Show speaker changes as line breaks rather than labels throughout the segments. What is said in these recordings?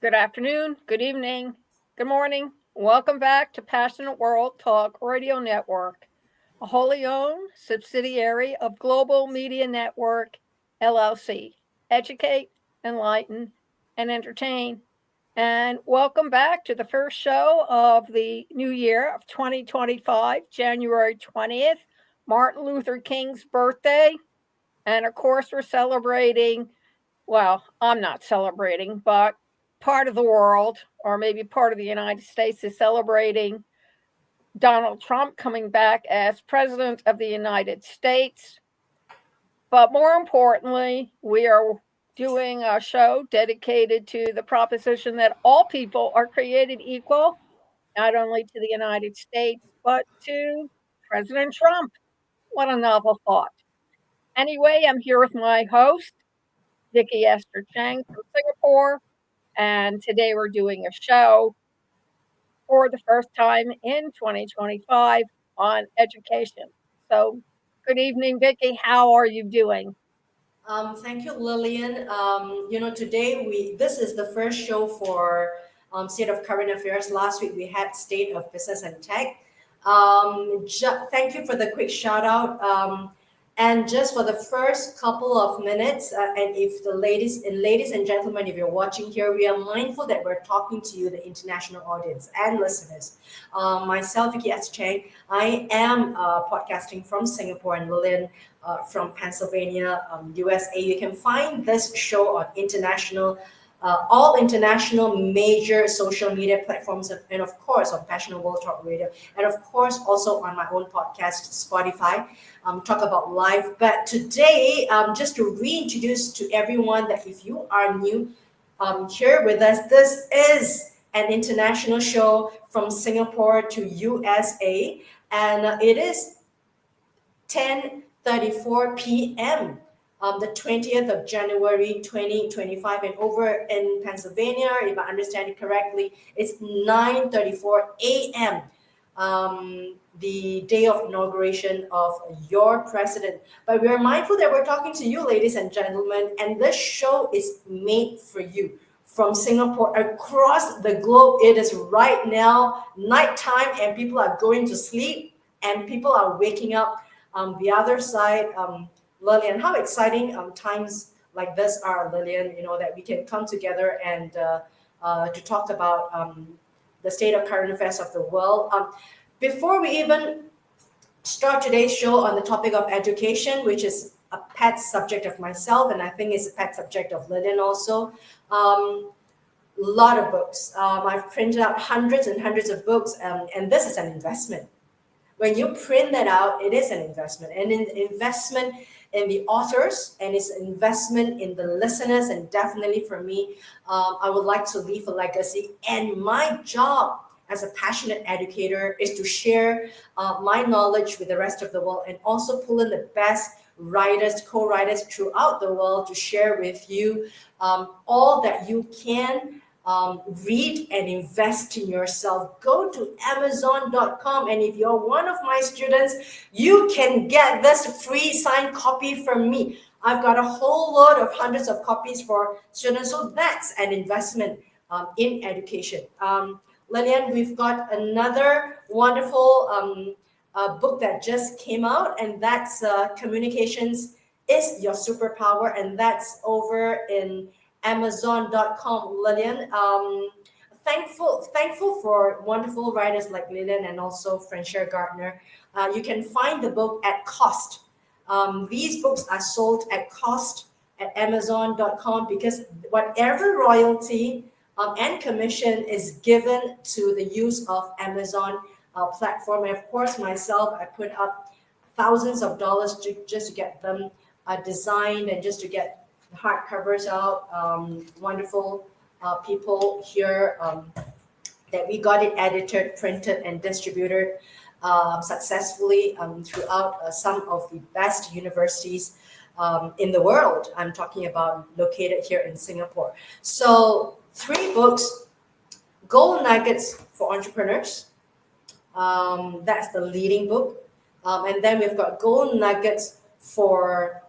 Good afternoon, good evening, good morning. Welcome back to Passionate World Talk Radio Network, a wholly owned subsidiary of Global Media Network, LLC. Educate, enlighten, and entertain. And welcome back to the first show of the new year of 2025, January 20th, Martin Luther King's birthday. And of course, we're celebrating, well, I'm not celebrating, but part of the world, or maybe part of the United States, is celebrating Donald Trump coming back as president of the United States. But more importantly, we are doing a show dedicated to the proposition that all people are created equal, not only to the United States, but to President Trump. What a novel thought. Anyway, I'm here with my host, Viki Chang from Singapore, and today we're doing a show for the first time in 2025 on education. So, good evening, Viki. How are you doing?
Thank you, Lillian. Today this is the first show for State of Current Affairs. Last week we had State of Business and Tech. Thank you for the quick shout out. And just for the first couple of minutes, and if the ladies and gentlemen, if you're watching here, we are mindful that we're talking to you, the international audience and listeners. Myself, Viki Chang, I am podcasting from Singapore, and Lillian from Pennsylvania, USA. You can find this show on all international major social media platforms, and of course on Passionate World Talk Radio, and of course also on my own podcast, Spotify, Talk About Life. But today, just to reintroduce to everyone that if you are new here with us, this is an international show from Singapore to USA, and it is 10:34 p.m. The 20th of January 2025, and over in Pennsylvania, if I understand it correctly, it's 9:34 a.m. The day of inauguration of your president. But we are mindful that we're talking to you, ladies and gentlemen, and this show is made for you from Singapore across the globe. It is right now nighttime, and people are going to sleep, and people are waking up. The other side, Lillian, how exciting times like this are, Lillian, that we can come together and to talk about the state of current affairs of the world. Before we even start today's show on the topic of education, which is a pet subject of myself, and I think it's a pet subject of Lillian also, lot of books. I've printed out hundreds and hundreds of books, and this is an investment. When you print that out, it is an investment, and an investment in the authors, and it's an investment in the listeners. And definitely for me, I would like to leave a legacy. And my job as a passionate educator is to share my knowledge with the rest of the world, and also pull in the best writers, co-writers throughout the world to share with you all that you can read and invest in yourself. Go to Amazon.com, and if you're one of my students, you can get this free signed copy from me. I've got a whole load of hundreds of copies for students, so that's an investment in education. Lillian, we've got another wonderful book that just came out, and that's Communications is Your Superpower, and that's over in Amazon.com. Lillian, thankful for wonderful writers like Lillian and also Francia Gardner. You can find the book at cost. These books are sold at cost at Amazon.com, because whatever royalty and commission is given to the use of Amazon platform. And of course, myself, I put up thousands of dollars just to get them designed, and just to get the hardcovers out. Wonderful people here that we got it edited, printed, and distributed successfully throughout some of the best universities in the world. I'm talking about located here in Singapore. So 3 books: Gold Nuggets for Entrepreneurs. That's the leading book. And then we've got Gold Nuggets for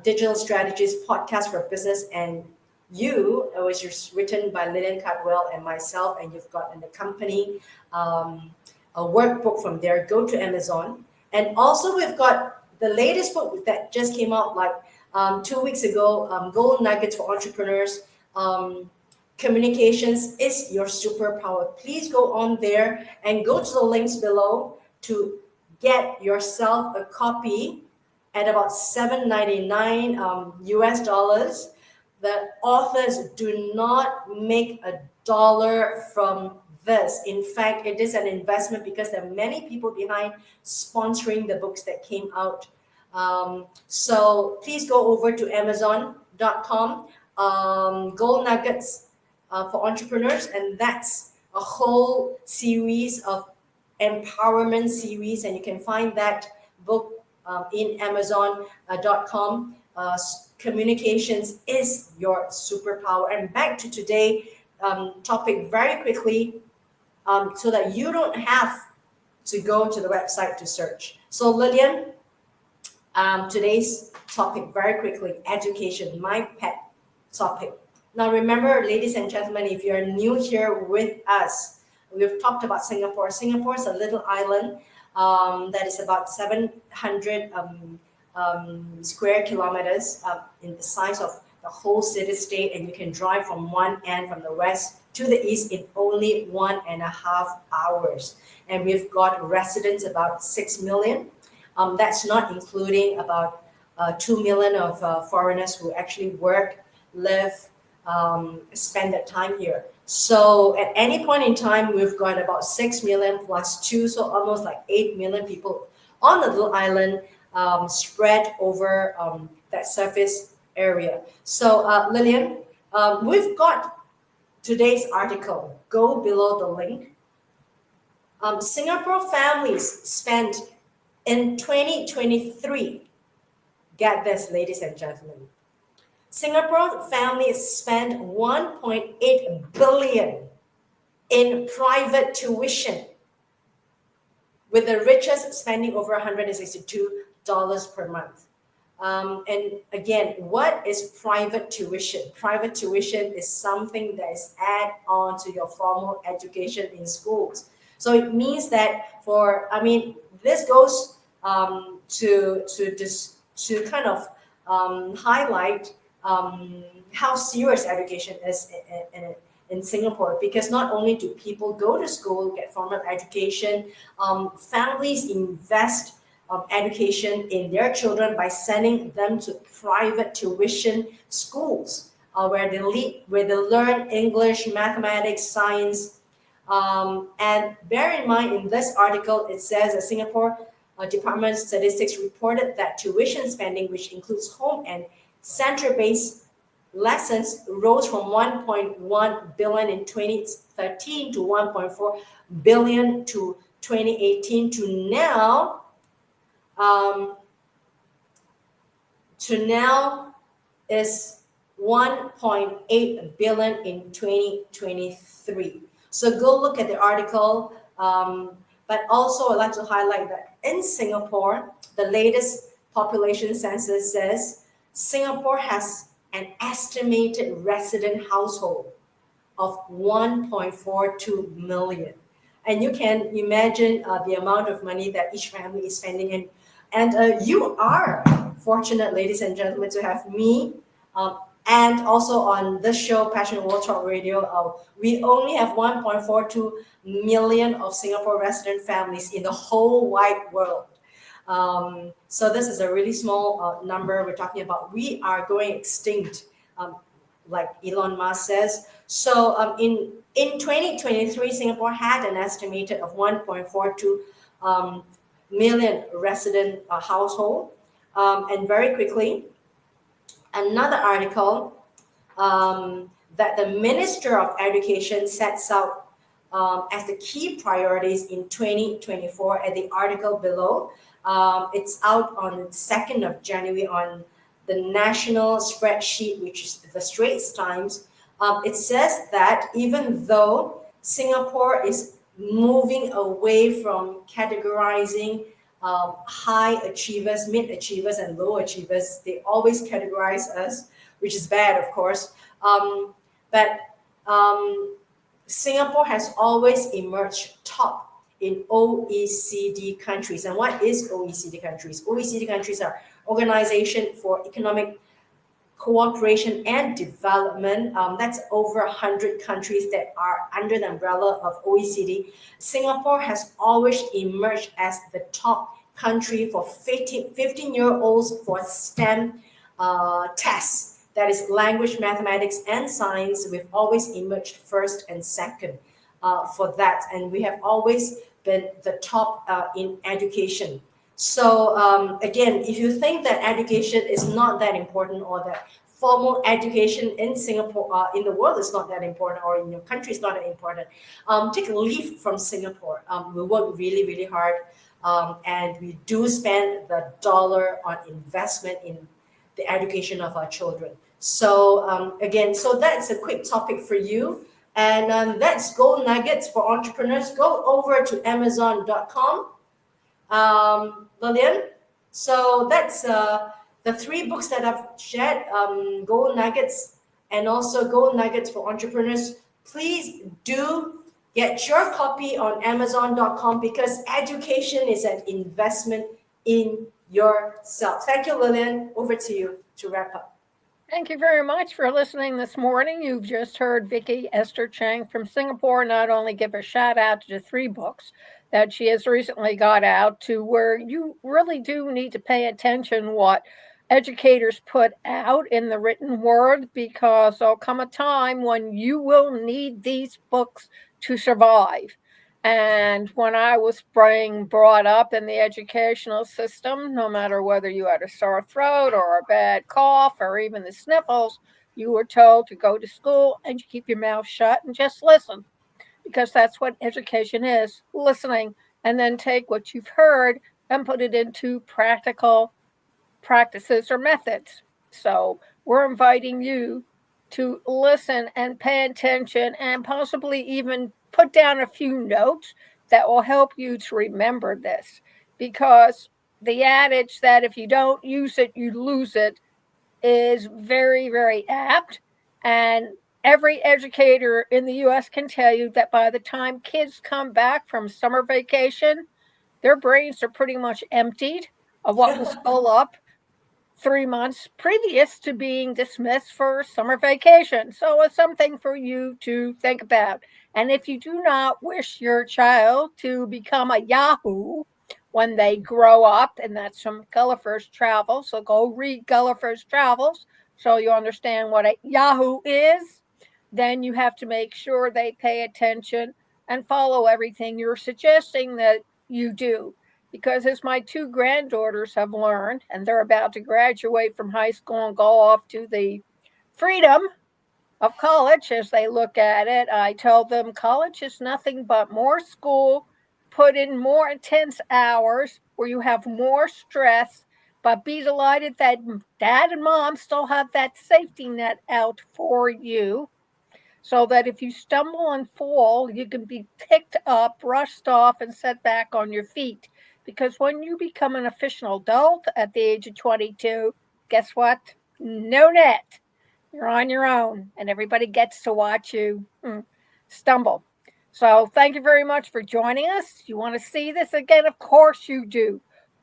Digital Strategies, Podcast for Business and which is written by Lillian Cauldwell and myself, and you've got an accompanying a workbook from there. Go to Amazon. And also we've got the latest book that just came out like 2 weeks ago, Gold Nuggets for Entrepreneurs. Communications is your superpower. Please go on there and go to the links below to get yourself a copy at about $7.99 US dollars. The authors do not make a dollar from this. In fact, it is an investment because there are many people behind sponsoring the books that came out. So please go over to Amazon.com, Gold Nuggets for Entrepreneurs, and that's a whole series of empowerment series, and you can find that book in Amazon.com. Communications is your superpower. And back to today topic very quickly, so that you don't have to go to the website to search. So Lillian, today's topic very quickly, education, my pet topic. Now remember, ladies and gentlemen, if you're new here with us, we've talked about Singapore. Singapore is a little island that is about 700 square kilometers in the size of the whole city-state, and you can drive from one end, from the west to the east, in only 1.5 hours. And we've got residents about 6 million. That's not including about 2 million of foreigners who actually work, live, spend their time here. So at any point in time, we've got about 6 million plus 2, so almost like 8 million people on the little island, spread over that surface area. So Lillian, we've got today's article. Go below the link. Singapore families spent in 2023, get this, ladies and gentlemen, Singapore families spent 1.8 billion in private tuition, with the richest spending over $162 per month. And again, what is private tuition? Private tuition is something that is add on to your formal education in schools. So it means that this goes to kind of highlight how serious education is in Singapore, because not only do people go to school, get formal education, families invest education in their children by sending them to private tuition schools where they learn English, mathematics, science. And bear in mind, in this article, it says that Singapore Department of Statistics reported that tuition spending, which includes home and center-based lessons, rose from 1.1 billion in 2013 to 1.4 billion to 2018 to now is 1.8 billion in 2023. So go look at the article. But also I'd like to highlight that in Singapore, the latest population census says Singapore has an estimated resident household of 1.42 million. And you can imagine the amount of money that each family is spending in. And you are fortunate, ladies and gentlemen, to have me and also on this show, Passionate World Talk Radio. We only have 1.42 million of Singapore resident families in the whole wide world. So this is a really small number we're talking about. We are going extinct, like Elon Musk says. So in 2023, Singapore had an estimated of 1.42 million resident household. And very quickly, another article that the Minister of Education sets out as the key priorities in 2024 at the article below. It's out on the 2nd of January on the national spreadsheet, which is the Straits Times. It says that even though Singapore is moving away from categorizing high achievers, mid achievers, and low achievers, they always categorize us. which is bad, of course. But Singapore has always emerged top in OECD countries. And what is OECD countries? OECD countries are Organization for Economic Cooperation and Development. That's over 100 countries that are under the umbrella of OECD. Singapore has always emerged as the top country for 15-year-olds for STEM tests. That is language, mathematics, and science. We've always emerged first and second for that. And we have always been the top in education. So again, if you think that education is not that important, or that formal education in Singapore, in the world is not that important, or in your country is not that important, take a leaf from Singapore. We work really, really hard, and we do spend the dollar on investment in the education of our children. So again, so that's a quick topic for you. And that's Gold Nuggets for Entrepreneurs. Go over to Amazon.com, Lillian. So that's the three books that I've shared, Gold Nuggets and also Gold Nuggets for Entrepreneurs. Please do get your copy on Amazon.com, because education is an investment in yourself. Thank you, Lillian. Over to you to wrap up.
Thank you very much for listening this morning. You've just heard Viki Esther Chang from Singapore not only give a shout out to 3 books that she has recently got out, to where you really do need to pay attention what educators put out in the written word, because there'll come a time when you will need these books to survive. And when I was being brought up in the educational system, no matter whether you had a sore throat or a bad cough or even the sniffles, you were told to go to school and you keep your mouth shut and just listen, because that's what education is, listening, and then take what you've heard and put it into practical practices or methods. So we're inviting you to listen and pay attention, and possibly even put down a few notes that will help you to remember this. Because the adage that if you don't use it, you lose it is very, very apt. And every educator in the US can tell you that by the time kids come back from summer vacation, their brains are pretty much emptied of what was full up 3 months previous to being dismissed for summer vacation. So it's something for you to think about. And if you do not wish your child to become a Yahoo when they grow up, and that's from Gulliver's Travels, so go read Gulliver's Travels so you understand what a Yahoo is, then you have to make sure they pay attention and follow everything you're suggesting that you do. Because as my 2 granddaughters have learned, and they're about to graduate from high school and go off to the freedom of college as they look at it, I tell them college is nothing but more school, put in more intense hours where you have more stress, but be delighted that dad and mom still have that safety net out for you, so that if you stumble and fall, you can be picked up, brushed off, and set back on your feet. Because when you become an official adult at the age of 22, guess what? No net. You're on your own, and everybody gets to watch you stumble. So thank you very much for joining us. You want to see this again? Of course you do.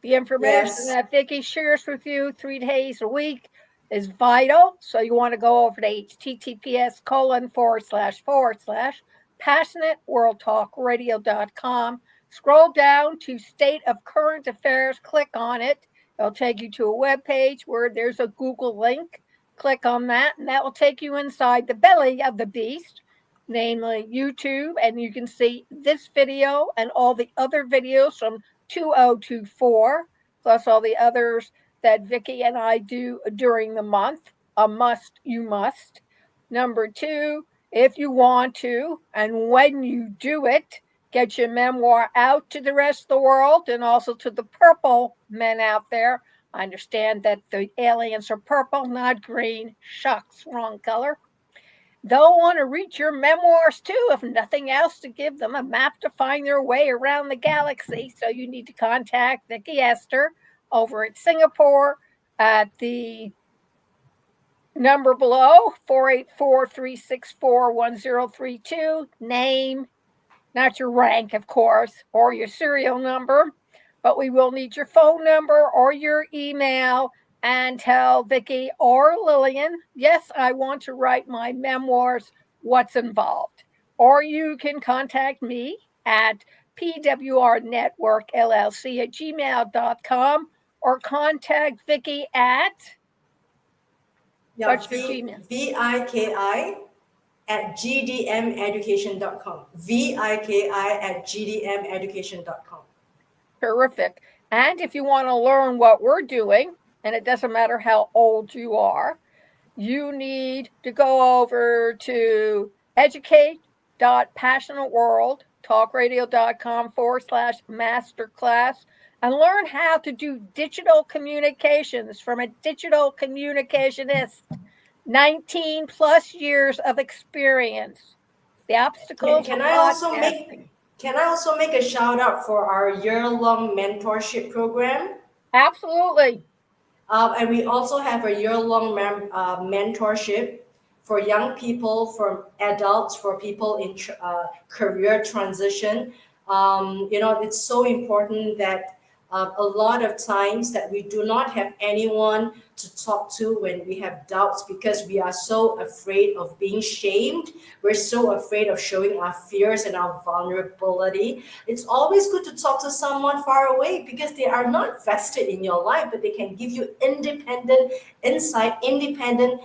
The information
Yes.
that Viki shares with you 3 days a week is vital. So you want to go over to https://passionateworldtalkradio.com. Scroll down to State of Current Affairs, click on it. It'll take you to a web page where there's a Google link. Click on that, and that will take you inside the belly of the beast, namely YouTube, and you can see this video and all the other videos from 2024, plus all the others that Viki and I do during the month. A must, you must. Number 2, if you want to, and when you do it, get your memoir out to the rest of the world, and also to the purple men out there. I understand that the aliens are purple, not green. Shucks, wrong color. They'll want to read your memoirs too, if nothing else, to give them a map to find their way around the galaxy. So you need to contact Viki Esther over at Singapore at the Number below, 484-364-1032. Name, not your rank, of course, or your serial number, but we will need your phone number or your email, and tell Viki or Lillian, yes, I want to write my memoirs, what's involved. Or you can contact me at pwrnetworkllc@gmail.com, or contact Viki at,
Yeah,
what's your Gmail?
Viki at gdmeducation.com. Viki@gdmeducation.com.
Terrific. And if you want to learn what we're doing, and it doesn't matter how old you are, you need to go over to educate.passionateworldtalkradio.com/masterclass and learn how to do digital communications from a digital communicationist, 19 plus years of experience. The
Can,
obstacles of
can I also make
podcasting.
can I also make a shout out for our year-long mentorship program?
Absolutely.
And we also have a year-long mentorship for young people, for adults, for people in career transition. It's so important that a lot of times that we do not have anyone to talk to when we have doubts because we are so afraid of being shamed. We're so afraid of showing our fears and our vulnerability. It's always good to talk to someone far away because they are not vested in your life, but they can give you independent insight, independent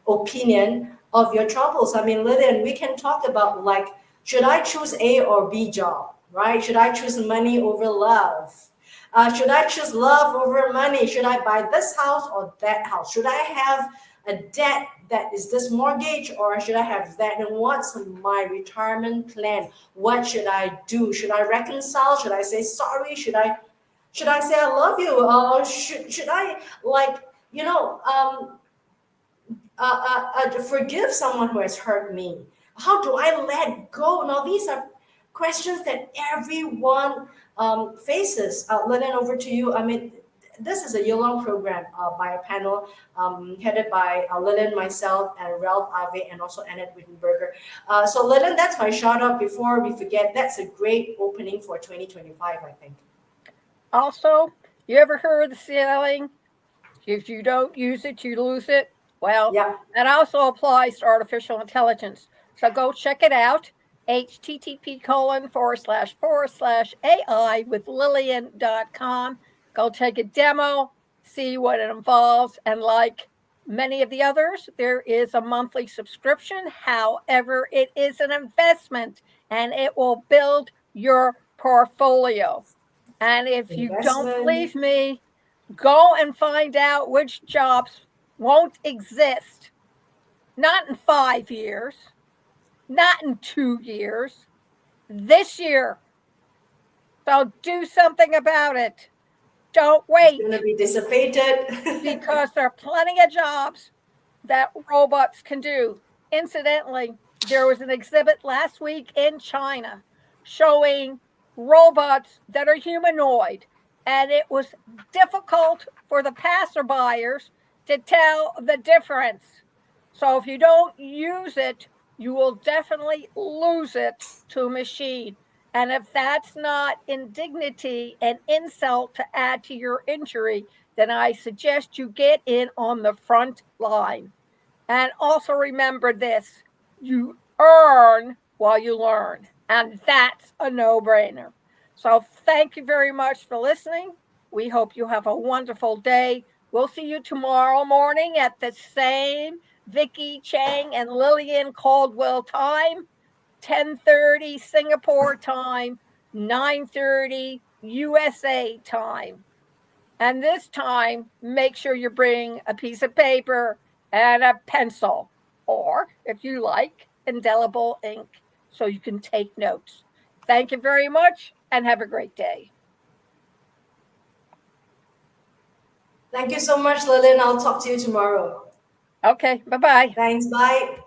opinion of your troubles. I mean, Lillian, we can talk about like, should I choose A or B job, right? Should I choose money over love? Should I choose love over money? Should I buy this house or that house? Should I have a debt that is this mortgage or should I have that? And what's my retirement plan? What should I do? Should I reconcile? Should I say sorry? Should I say I love you? Or should I like you know forgive someone who has hurt me? How do I let go? Now, these are questions that everyone faces. Lillian, over to you. I mean, this is a year-long program by a panel headed by Lillian, myself, and Ralph Ave, and also Annette Wittenberger. So, Lillian, that's my shout out. Before we forget, that's a great opening for 2025, I think.
Also, you ever heard the saying, if you don't use it, you lose it? Well,
Yeah.
that also applies to artificial intelligence. So go check it out. http:// with Lillian.com. Go take a demo, see what it involves, and like many of the others, there is a monthly subscription. However, it is an investment and it will build your portfolio. And if you don't
Investment.
believe me, go and find out which jobs won't exist. Not in 5 years, not in 2 years, this year. So do something about it. Don't
It's going to
wait,
be dissipated.
because there are plenty of jobs that robots can do. Incidentally, there was an exhibit last week in China showing robots that are humanoid, and it was difficult for the passerbyers to tell the difference. So if you don't use it, you will definitely lose it to a machine. And if that's not indignity and insult to add to your injury, then I suggest you get in on the front line. And also remember this, you earn while you learn. And that's a no brainer. So thank you very much for listening. We hope you have a wonderful day. We'll see you tomorrow morning at the same Viki, Chang, and Lillian Cauldwell time, 10:30 Singapore time, 9:30 USA time. And this time, make sure you bring a piece of paper and a pencil, or if you like, indelible ink, so you can take notes. Thank you very much and have a great day.
Thank you so much, Lillian. I'll talk to you tomorrow.
Okay, bye bye.
Thanks. Bye.